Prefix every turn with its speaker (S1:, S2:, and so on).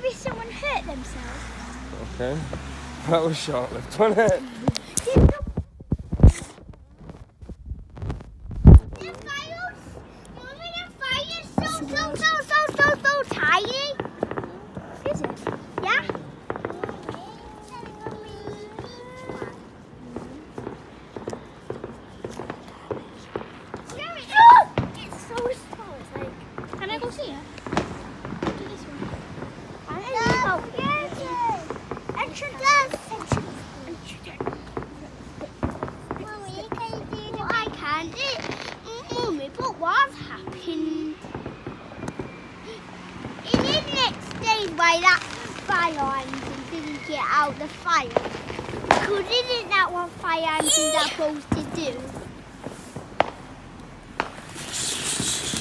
S1: maybe someone hurt themselves.
S2: Okay. That was short-lived, wasn't it?
S1: So tiny. Is it? Yeah. It's so small. It's like. Can I go see it? Do this one. Mummy, can you do the I can't. Mummy, but what's happened? It didn't stay by that fire engine didn't get out the fire. Because isn't that what fire engines are supposed to do?